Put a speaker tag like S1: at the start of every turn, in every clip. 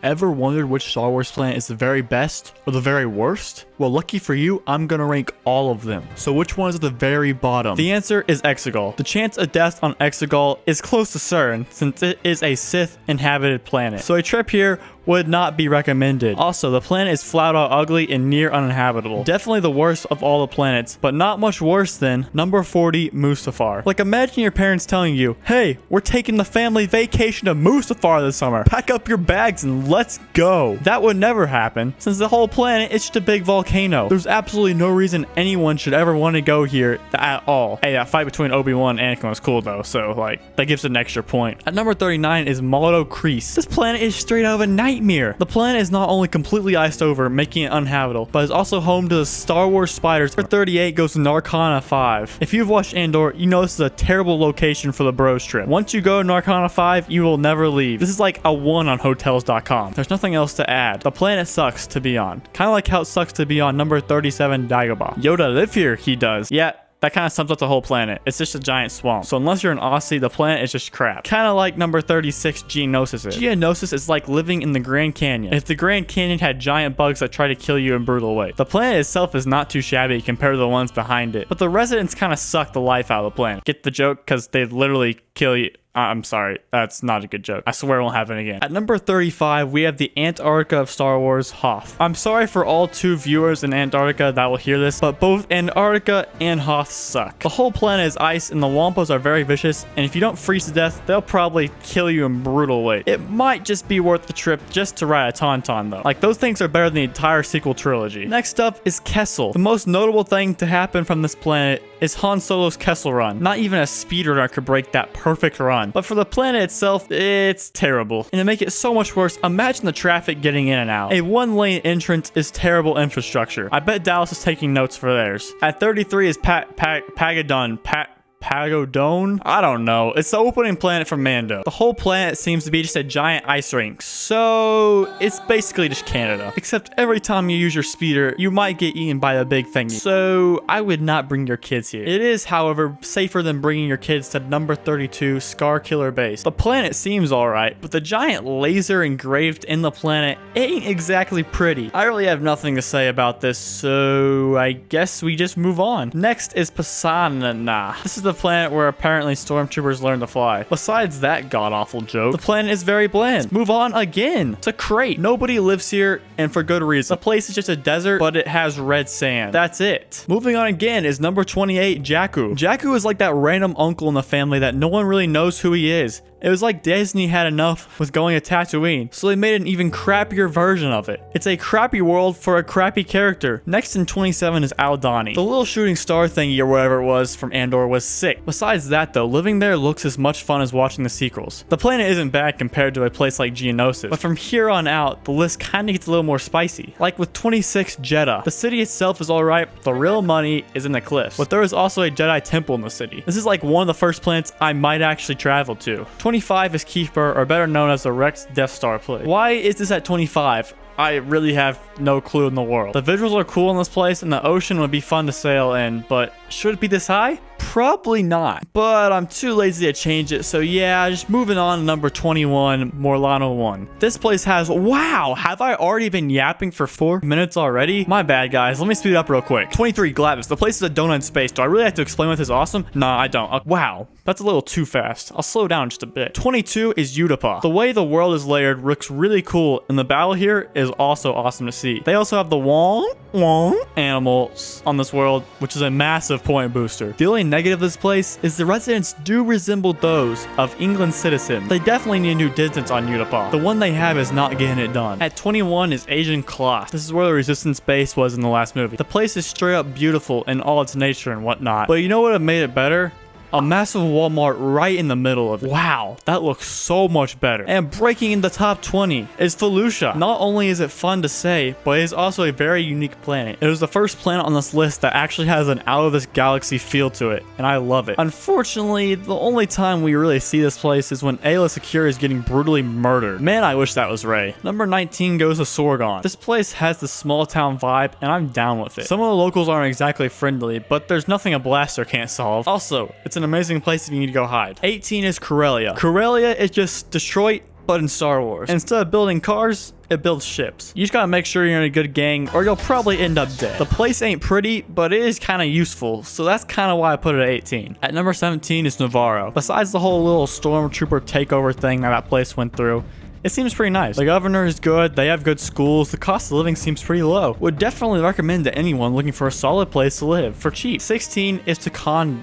S1: ever wondered which Star Wars planet is the very best or the very worst? Well, lucky for you, I'm gonna rank all of them. So which one is at the very bottom? The answer is Exegol. The chance of death on Exegol is close to certain since it is a Sith inhabited planet. So a trip here would not be recommended. Also, the planet is flat out ugly and near uninhabitable. Definitely the worst of all the planets, but not much worse than number 40, Mustafar. Like, imagine your parents telling you, hey, we're taking the family vacation to Mustafar this summer. Pack up your bags and let's go. That would never happen since the whole planet is just a big volcano. There's absolutely no reason anyone should ever want to go here at all. Hey, that fight between Obi-Wan and Anakin was cool though, so like, that gives it an extra point. At number 39 is Maldo Kreis. This planet is straight out of a nightmare. The planet is not only completely iced over, making it uninhabitable, but is also home to the Star Wars spiders. Number 38 goes to Narcana 5. If you've watched Andor, you know this is a terrible location for the bros trip. Once you go to Narcana 5, you will never leave. This is like a 1 on Hotels.com. There's nothing else to add. The planet sucks to be on. Kind of like how it sucks to be on number 37, Dagobah. Yoda live here, he does. Yeah. That kind of sums up the whole planet. It's just a giant swamp. So unless you're an Aussie, the planet is just crap. Kind of like number 36, Geonosis is. Geonosis is like living in the Grand Canyon. If the Grand Canyon had giant bugs that try to kill you in brutal ways. The planet itself is not too shabby compared to the ones behind it. But the residents kind of suck the life out of the planet. Get the joke? Because they literally kill you. I'm sorry, that's not a good joke. I swear it won't happen again. At number 35, we have the Antarctica of Star Wars, Hoth. I'm sorry for all 2 viewers in Antarctica that will hear this, but both Antarctica and Hoth suck. The whole planet is ice and the Wampos are very vicious, and if you don't freeze to death, they'll probably kill you in brutal ways. It might just be worth the trip just to ride a Tauntaun though. Like, those things are better than the entire sequel trilogy. Next up is Kessel. The most notable thing to happen from this planet is Han Solo's Kessel Run. Not even a speedrunner could break that perfect run. But for the planet itself, it's terrible. And to make it so much worse, imagine the traffic getting in and out. A 1-lane entrance is terrible infrastructure. I bet Dallas is taking notes for theirs. At 33 is Pagadon. Pagodon? I don't know. It's the opening planet from Mando. The whole planet seems to be just a giant ice rink, so it's basically just Canada. Except every time you use your speeder, you might get eaten by the big thing. So I would not bring your kids here. It is, however, safer than bringing your kids to number 32, Scar Killer Base. The planet seems alright, but the giant laser engraved in the planet ain't exactly pretty. I really have nothing to say about this, so I guess we just move on. Next is Pasaana. This is the planet where apparently stormtroopers learn to fly. Besides that god-awful joke, the planet is very bland. Let's move on again to Crait. Nobody lives here, and for good reason. The place is just a desert, but it has red sand. That's it. Moving on again is number 28, Jakku. Jakku is like that random uncle in the family that no one really knows who he is. It was like Disney had enough with going to Tatooine, so they made an even crappier version of it. It's a crappy world for a crappy character. Next in 27 is Aldhani. The little shooting star thingy or whatever it was from Andor was sick. Besides that though, living there looks as much fun as watching the sequels. The planet isn't bad compared to a place like Geonosis, but from here on out, the list kinda gets a little more spicy. Like with 26, Jedha. The city itself is alright, but the real money is in the cliffs. But there is also a Jedi temple in the city. This is like one of the first planets I might actually travel to. 25 is Keeper, or better known as the Rex Death Star place. Why is this at 25? I really have no clue in the world. The visuals are cool in this place, and the ocean would be fun to sail in, but should it be this high? Probably not, but I'm too lazy to change it, so yeah, just moving on to number 21, Morlano 1. This place has, wow, have I already been yapping for 4 minutes already? My bad, guys, let me speed up real quick. 23, Glavis. The place is a donut in space. Do I really have to explain what this is awesome? Nah, I don't. Wow, that's a little too fast. I'll slow down just a bit. 22 is Utapau. The way the world is layered looks really cool, and the battle here is also awesome to see. They also have the Wong animals on this world, which is a massive point booster. The only negative of this place is the residents do resemble those of England's citizens. They definitely need a new distance on Utapau. The one they have is not getting it done. At 21 is Asian Cloth. This is where the resistance base was in the last movie. The place is straight up beautiful in all its nature and whatnot, but you know what have made it better? A massive Walmart right in the middle of it. Wow, that looks so much better. And breaking in the top 20 is Felucia. Not only is it fun to say, but it is also a very unique planet. It was the first planet on this list that actually has an out of this galaxy feel to it, and I love it. Unfortunately, the only time we really see this place is when Aayla Secura is getting brutally murdered. Man, I wish that was Rey. Number 19 goes to Sorgon. This place has the small town vibe, and I'm down with it. Some of the locals aren't exactly friendly, but there's nothing a blaster can't solve. Also, it's an amazing place if you need to go hide. 18 is Corellia. Corellia is just Detroit but in Star Wars. Instead of building cars, it builds ships. You just gotta make sure you're in a good gang or you'll probably end up dead. The place ain't pretty, but it is kind of useful, so that's kind of why I put it at 18. At number 17 is Navarro. Besides the whole little stormtrooper takeover thing that place went through, it seems pretty nice. The governor is good, they have good schools, the cost of living seems pretty low. Would definitely recommend to anyone looking for a solid place to live for cheap. 16 is Takonda.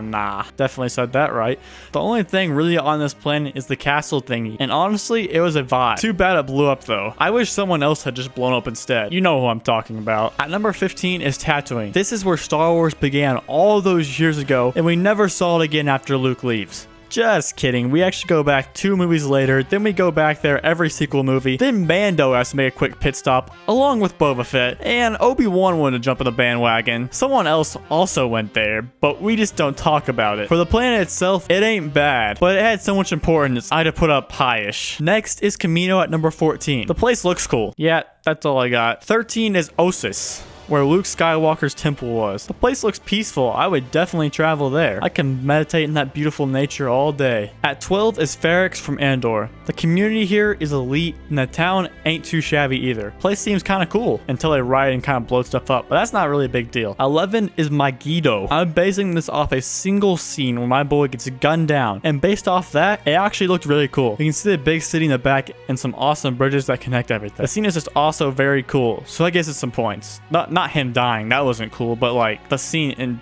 S1: Nah, definitely said that right. The only thing really on this planet is the castle thingy, and honestly, it was a vibe. Too bad it blew up though. I wish someone else had just blown up instead. You know who I'm talking about. At number 15 is Tatooine. This is where Star Wars began all those years ago, and we never saw it again after Luke leaves. Just kidding. We actually go back 2 movies later, then we go back there every sequel movie, then Mando has to make a quick pit stop, along with Boba Fett, and Obi-Wan wanted to jump on the bandwagon. Someone else also went there, but we just don't talk about it. For the planet itself, it ain't bad, but it had so much importance, I had to put up high-ish. Next is Kamino at number 14. The place looks cool. Yeah, that's all I got. 13 is Ossus, where Luke Skywalker's temple was. The place looks peaceful. I would definitely travel there. I can meditate in that beautiful nature all day. At 12 is Ferrix from Andor. The community here is elite, and the town ain't too shabby either. Place seems kind of cool until they riot and kind of blow stuff up, but that's not really a big deal. 11 is Megiddo. I'm basing this off a single scene where my boy gets gunned down, and based off that, it actually looked really cool. You can see the big city in the back and some awesome bridges that connect everything. The scene is just also very cool, so I guess it's some points. Not him dying, that wasn't cool, but like the scene and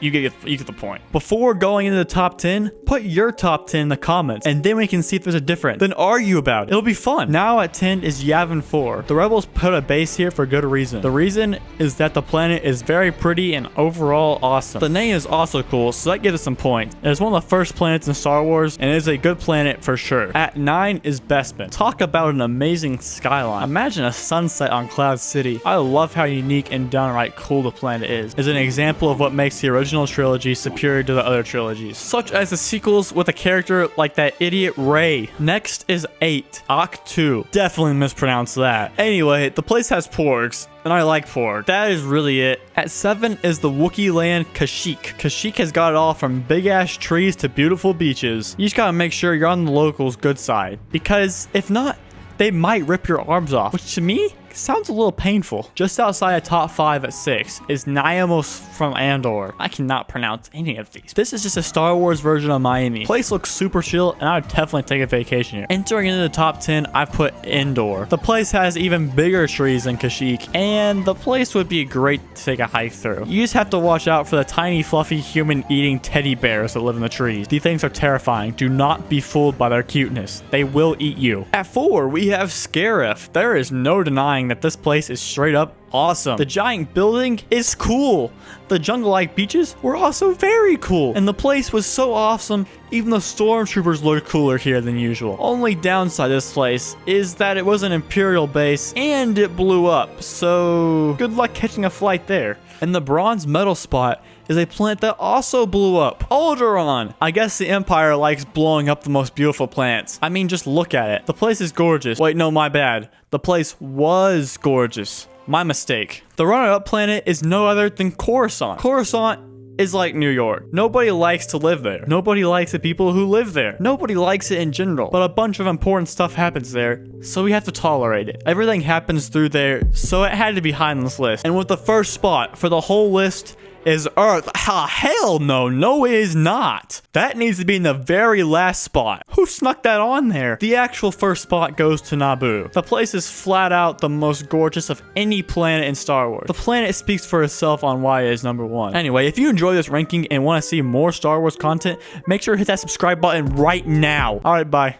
S1: you get the point. Before going into the top 10, put your top 10 in the comments, and then we can see if there's a difference. Then argue about it. It'll be fun. Now at 10 is Yavin 4. The Rebels put a base here for good reason. The reason is that the planet is very pretty and overall awesome. The name is also cool, so that gives us some points. It is one of the first planets in Star Wars, and it is a good planet for sure. At 9 is Bespin. Talk about an amazing skyline. Imagine a sunset on Cloud City. I love how unique and downright cool the planet is. It's an example of what makes the original trilogy superior to the other trilogies, such as the sequels with a character like that idiot Rey. Next is 8, Ahch-To. Definitely mispronounced that. Anyway, the place has porgs, and I like porg. That is really it. At 7 is the Wookiee land Kashyyyk. Kashyyyk has got it all from big ass trees to beautiful beaches. You just gotta make sure you're on the locals' good side, because if not, they might rip your arms off, which to me sounds a little painful. Just outside of top 5 at 6 is Niamos from Andor. I cannot pronounce any of these. This is just a Star Wars version of Miami. Place looks super chill, and I would definitely take a vacation here. Entering into the top 10, I put Endor. The place has even bigger trees than Kashyyyk, and the place would be great to take a hike through. You just have to watch out for the tiny, fluffy, human-eating teddy bears that live in the trees. These things are terrifying. Do not be fooled by their cuteness. They will eat you. At 4, we have Scarif. There is no denying that this place is straight up awesome. The giant building is cool. The jungle-like beaches were also very cool. And the place was so awesome, even the stormtroopers looked cooler here than usual. Only downside to this place is that it was an Imperial base and it blew up. So good luck catching a flight there. And the bronze medal spot is a planet that also blew up. Alderaan. I guess the Empire likes blowing up the most beautiful planets. I mean, just look at it. The place is gorgeous. Wait, no, my bad. The place was gorgeous. My mistake. The runner-up planet is no other than Coruscant. Coruscant is like New York. Nobody likes to live there. Nobody likes the people who live there. Nobody likes it in general. But a bunch of important stuff happens there, so we have to tolerate it. Everything happens through there, so it had to be high on this list. And with the first spot for the whole list is Earth. Hell no. No, it is not. That needs to be in the very last spot. Who snuck that on there? The actual first spot goes to Naboo. The place is flat out the most gorgeous of any planet in Star Wars. The planet speaks for itself on why it is number 1. Anyway, if you enjoy this ranking and want to see more Star Wars content, make sure to hit that subscribe button right now. Alright, bye.